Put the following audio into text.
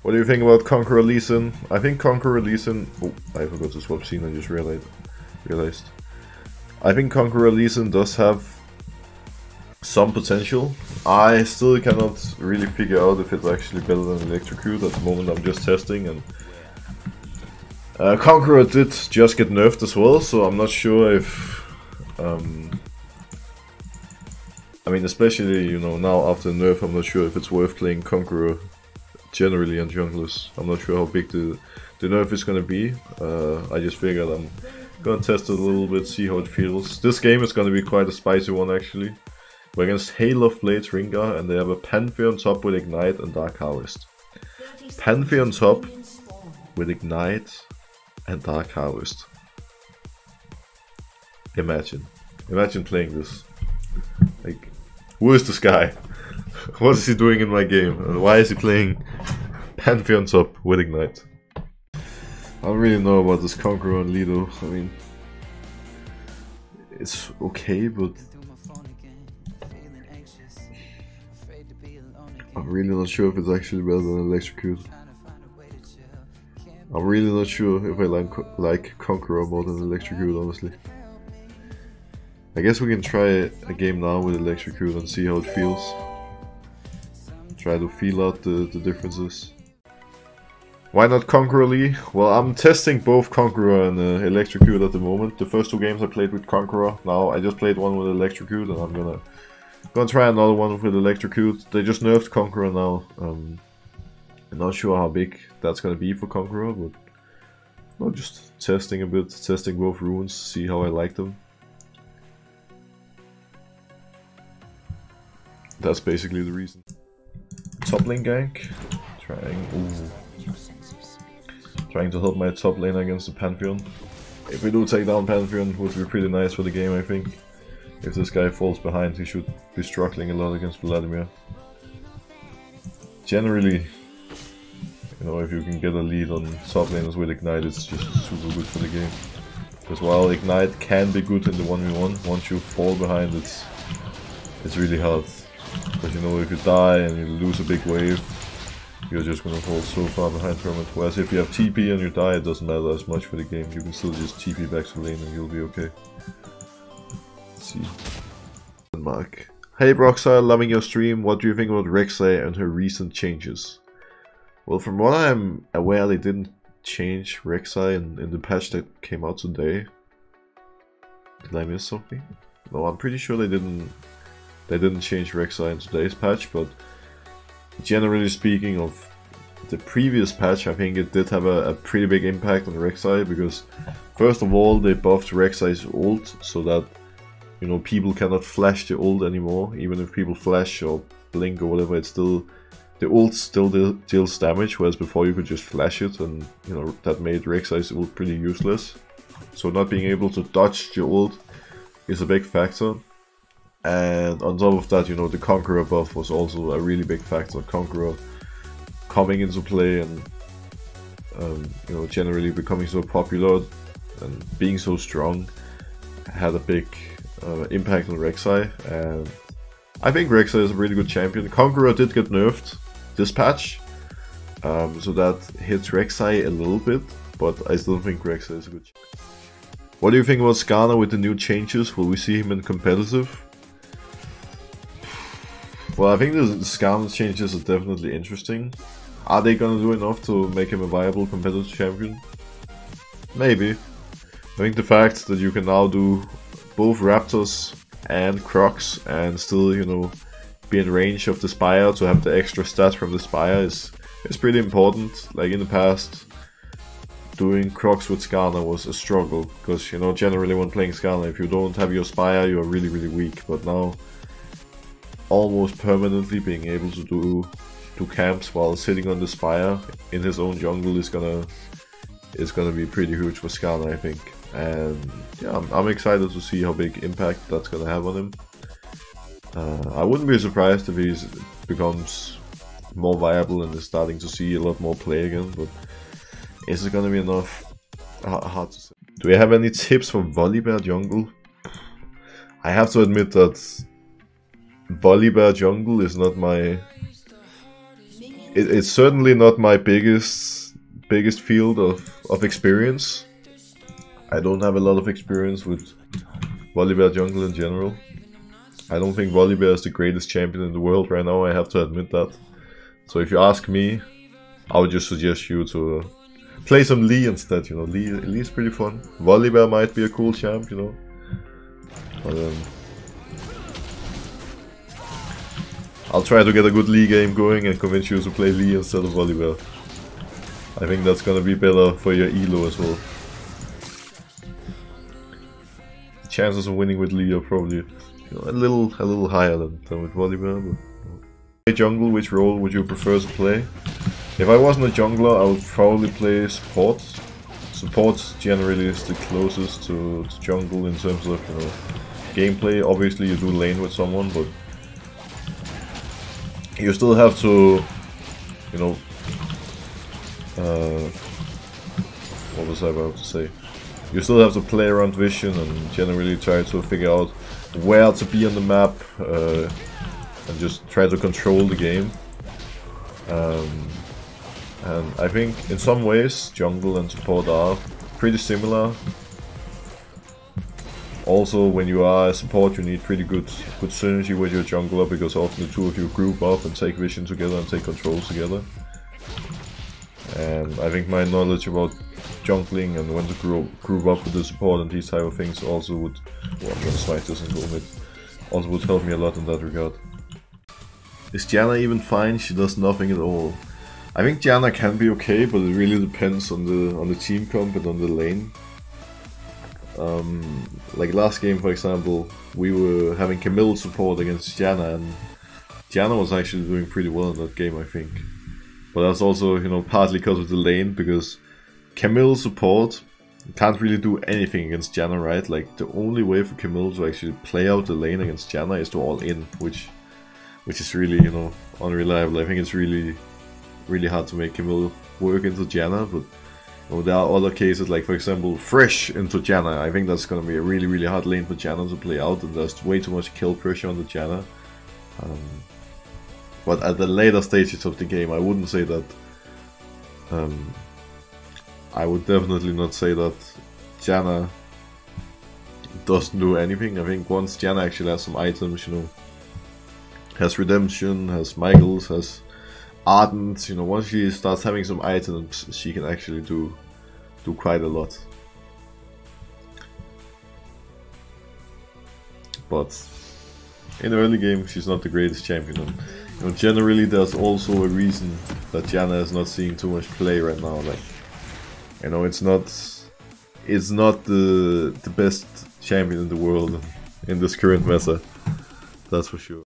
What do you think about Conqueror Lee Sin? I think Conqueror Lee Sin... Oh, I forgot to swap scene, I just realized. I think Conqueror Lee Sin does have some potential. I still cannot really figure out if it's actually better than Electrocute. At the moment I'm just testing, and Conqueror did just get nerfed as well, so I'm not sure if... I mean, especially, you know, now after nerf, I'm not sure if it's worth playing Conqueror generally on junglers. I'm not sure how big the nerf is gonna be. I just figured I'm gonna test it a little bit, see how it feels. This game is gonna be quite a spicy one actually. We're against Hail of Blades Ringar, and they have a Pantheon top with Ignite and Dark Harvest. Pantheon top with Ignite and Dark Harvest. Imagine playing this. Like, who is this guy? What is he doing in my game? And why is he playing Pantheon top with Ignite? I don't really know about this Conqueror and Lido. I mean, it's okay, but I'm really not sure if it's actually better than Electrocute. I'm really not sure if I like Conqueror more than Electrocute, honestly. I guess we can try a game now with Electrocute and see how it feels. Try to feel out the differences. Why not Conqueror Lee? Well, I'm testing both Conqueror and Electrocute at the moment. The first two games I played with Conqueror. Now I just played one with Electrocute, and I'm gonna try another one with Electrocute. They just nerfed Conqueror now. I'm not sure how big that's gonna be for Conqueror, but no, just testing a bit, testing both runes, see how I like them. That's basically the reason. Top lane gank, trying to help my top lane against the Pantheon. If we do take down Pantheon, it would be pretty nice for the game, I think. If this guy falls behind, he should be struggling a lot against Vladimir. Generally, you know, if you can get a lead on top laners with Ignite, it's just super good for the game. Because while Ignite can be good in the 1v1, once you fall behind, it's really hard. Because, you know, if you die and you lose a big wave, you're just gonna fall so far behind from it. Whereas if you have TP and you die, it doesn't matter as much for the game. You can still just TP back to lane and you'll be okay. Let's see. Mark. Hey Broxah, loving your stream. What do you think about Rek'Sai and her recent changes? Well, from what I'm aware, they didn't change Rek'Sai in the patch that came out today. Did I miss something? No, I'm pretty sure they didn't change Rek'Sai in today's patch, but generally speaking of the previous patch, I think it did have a pretty big impact on Rek'Sai, because first of all they buffed Rek'Sai's ult so that, you know, people cannot flash the ult anymore. Even if people flash or blink or whatever, it's still, the ult still deals damage, whereas before you could just flash it, and you know, that made Rek'Sai's ult pretty useless. So not being able to dodge the ult is a big factor. And on top of that, you know, the Conqueror buff was also a really big factor. Conqueror coming into play and you know, generally becoming so popular and being so strong had a big impact on Rek'Sai, and I think Rek'Sai is a really good champion. Conqueror did get nerfed this patch, so that hits Rek'Sai a little bit, but I still think Rek'Sai is a good champion. What do you think about Skarner with the new changes? Will we see him in competitive? Well, I think the Skarner changes are definitely interesting. Are they gonna do enough to make him a viable competitive champion? Maybe. I think the fact that you can now do both Raptors and Crocs and still, you know, be in range of the Spire to have the extra stats from the Spire is pretty important. Like in the past, doing Crocs with Skarner was a struggle, because, you know, generally when playing Skarner, if you don't have your Spire, you are really, really weak. But now, almost permanently being able to do camps while sitting on the Spire in his own jungle is gonna be pretty huge for Skarner, I think. And yeah, I'm excited to see how big impact that's gonna have on him. I wouldn't be surprised if he becomes more viable and is starting to see a lot more play again, but is it gonna be enough? Hard to say. Do we have any tips for Volibear jungle? I have to admit that Volibear jungle is not my it's certainly not my biggest field of experience. I don't have a lot of experience with Volibear jungle in general. I don't think Volibear is the greatest champion in the world right now, I have to admit that. So if you ask me, I would just suggest you to play some Lee instead, you know. Lee is pretty fun. Volibear might be a cool champ, you know. But I'll try to get a good Lee game going and convince you to play Lee instead of Volibear. I think that's gonna be better for your elo as well. The chances of winning with Lee are probably, you know, a little higher than with Volibear. But jungle, which role would you prefer to play? If I wasn't a jungler, I would probably play support. Support generally is the closest to jungle in terms of, you know, gameplay. Obviously you do lane with someone, but you still have to, you know, what was I about to say? You still have to play around vision and generally try to figure out where to be on the map, and just try to control the game. And I think in some ways jungle and support are pretty similar. Also, when you are a support, you need pretty good synergy with your jungler, because often the two of you group up and take vision together and take control together. And I think my knowledge about jungling and when to group up with the support and these type of things also would, well, I'm gonna smite this and go mid, also would help me a lot in that regard. Is Janna even fine? She does nothing at all. I think Janna can be okay, but it really depends on the team comp and on the lane. Like last game, for example, we were having Camille support against Janna, and Janna was actually doing pretty well in that game, I think. But that's also, you know, partly because of the lane, because Camille support can't really do anything against Janna, right? Like, the only way for Camille to actually play out the lane against Janna is to all in, which is really, you know, unreliable. I think it's really hard to make Camille work into Janna, but you know, there are other cases, like for example Fresh into Janna. I think that's gonna be a really hard lane for Janna to play out, and there's way too much kill pressure on the Janna. But at the later stages of the game, I wouldn't say that. I would definitely not say that Janna doesn't do anything. I think once Janna actually has some items, you know, has Redemption, has Michaels, has Ardent, you know, once she starts having some items, she can actually do quite a lot. But in the early game, she's not the greatest champion. And, you know, generally, there's also a reason that Janna is not seeing too much play right now. Like, you know, it's not the best champion in the world in this current meta. That's for sure.